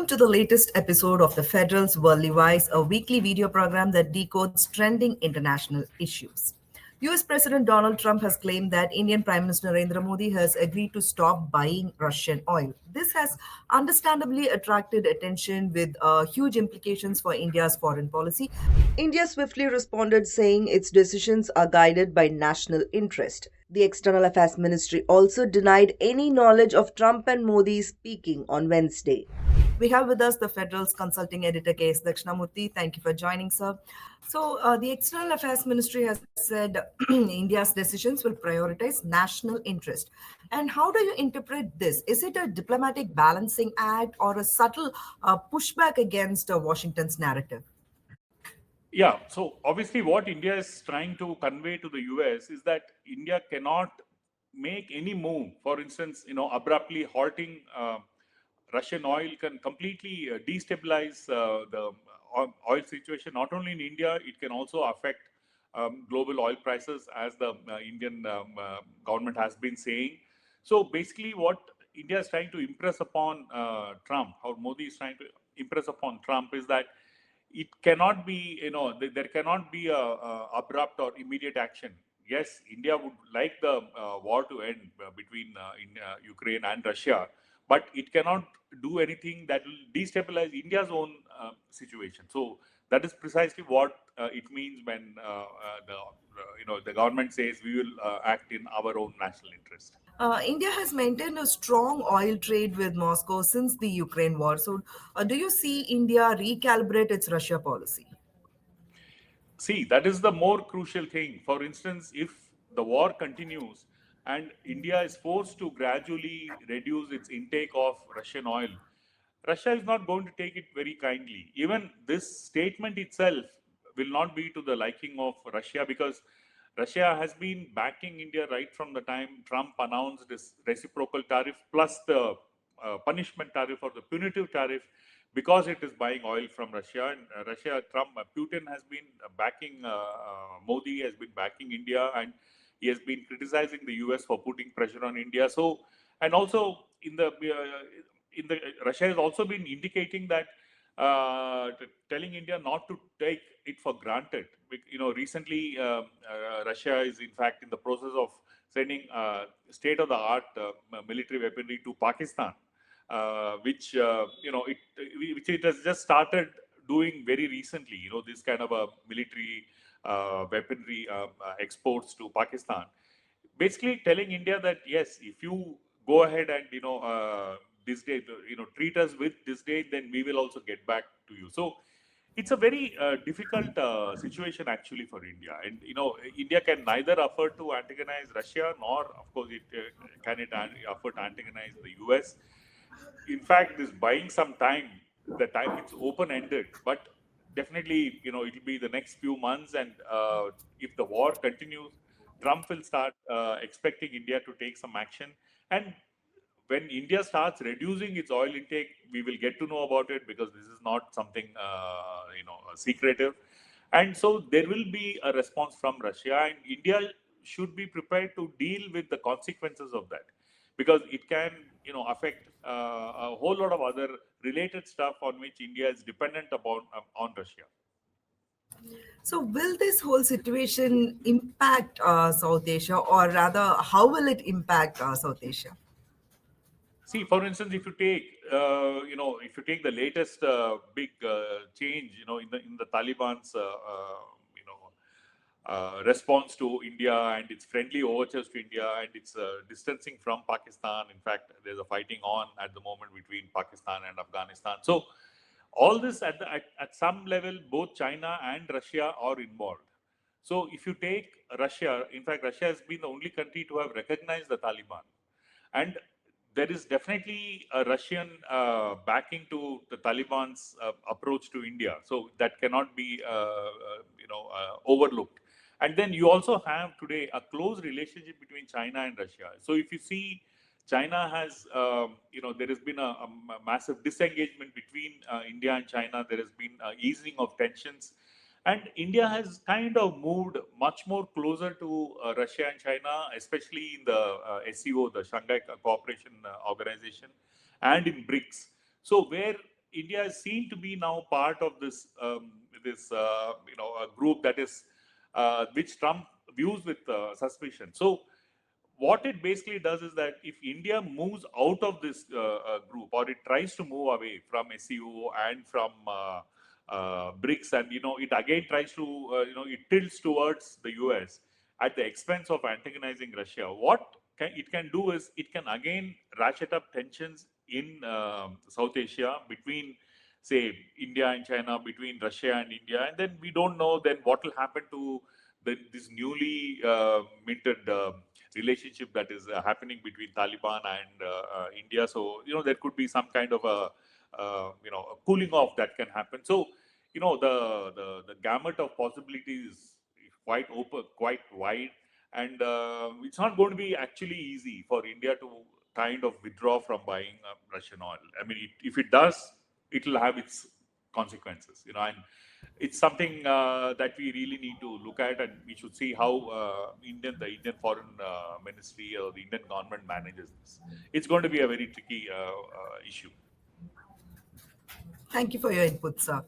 to the latest episode of The Federal's Worldly Wise, a weekly video program that decodes trending international issues. US President Donald Trump has claimed that Indian Prime Minister Narendra Modi has agreed to stop buying Russian oil. This has understandably attracted attention with huge implications for India's foreign policy. India swiftly responded, saying its decisions are guided by national interest. The External Affairs Ministry also denied any knowledge of Trump and Modi speaking on Wednesday. We have with us the Federal's Consulting Editor K.S. Dakshina Murthy. Thank you for joining, sir. The External Affairs Ministry has said India's decisions will prioritize national interest. And how do you interpret this? Is it a diplomatic balancing act or a subtle pushback against Washington's narrative? Yeah, so obviously what India is trying to convey to the US is that India cannot make any move. For instance, abruptly halting Russian oil can completely destabilize the oil situation, not only in India, it can also affect global oil prices, as the Indian government has been saying. So basically what India is trying to impress upon Trump, how Modi is trying to impress upon Trump, is that it cannot be, there cannot be a abrupt or immediate action. Yes, India would like the war to end between Ukraine and Russia, but it cannot do anything that will destabilize India's own situation. So that is precisely what it means when the government says we will act in our own national interest. India has maintained a strong oil trade with Moscow since the Ukraine war. Do you see India recalibrate its Russia policy? See, that is the more crucial thing. For instance, if the war continues and India is forced to gradually reduce its intake of Russian oil, Russia is not going to take it very kindly. Even this statement itself will not be to the liking of Russia, because Russia has been backing India right from the time Trump announced this reciprocal tariff plus the punishment tariff or the punitive tariff, because it is buying oil from Russia. And Putin has been backing Modi, has been backing India, and he has been criticizing the US for putting pressure on India. So, and also in the Russia has also been indicating that telling India not to take it for granted. Recently Russia is in fact in the process of sending state-of-the-art military weaponry to Pakistan, which it has just started doing very recently. This kind of a military weaponry exports to Pakistan, basically telling India that yes, if you go ahead and disdain, treat us with disdain, then we will also get back to you. So it's a very difficult situation actually for India, and India can neither afford to antagonize Russia, nor of course can it afford to antagonize the US. In fact, this buying some time, the time it's open ended, but definitely it will be the next few months, and if the war continues, Trump will start expecting India to take some action. And when India starts reducing its oil intake, we will get to know about it, because this is not something secretive. And so there will be a response from Russia, and India should be prepared to deal with the consequences of that, because it can affect a whole lot of other related stuff on which India is dependent upon on Russia. So, will this whole situation impact South Asia, or rather, how will it impact South Asia? See, for instance, if you take, if you take the latest big change, in the Taliban's, response to India and its friendly overtures to India and its distancing from Pakistan. In fact, there's a fighting on at the moment between Pakistan and Afghanistan. So, all this at some level, both China and Russia are involved. So, if you take Russia, in fact, Russia has been the only country to have recognized the Taliban. And there is definitely a Russian backing to the Taliban's approach to India. So that cannot be, overlooked. And then you also have today a close relationship between China and Russia. So if you see, China has, there has been a massive disengagement between India and China. There has been easing of tensions. And India has kind of moved much more closer to Russia and China, especially in the SCO, the Shanghai Cooperation Organization, and in BRICS. So where India is seen to be now part of this a group that is which Trump views with suspicion. So what it basically does is that if India moves out of this group, or it tries to move away from SEO and from BRICS, and it again tries to it tilts towards the US at the expense of antagonizing Russia, what it can do is it can again ratchet up tensions in South Asia between, say, India and China, between Russia and India, and then we don't know then what will happen to this newly minted relationship that is happening between Taliban and India. So there could be some kind of a cooling off that can happen. So the gamut of possibilities is quite open, quite wide, and it's not going to be actually easy for India to kind of withdraw from buying Russian oil. I mean, if it does, it will have its consequences, and it's something that we really need to look at, and we should see how the Indian Foreign Ministry or the Indian government manages this. It's going to be a very tricky issue. Thank you for your input, sir.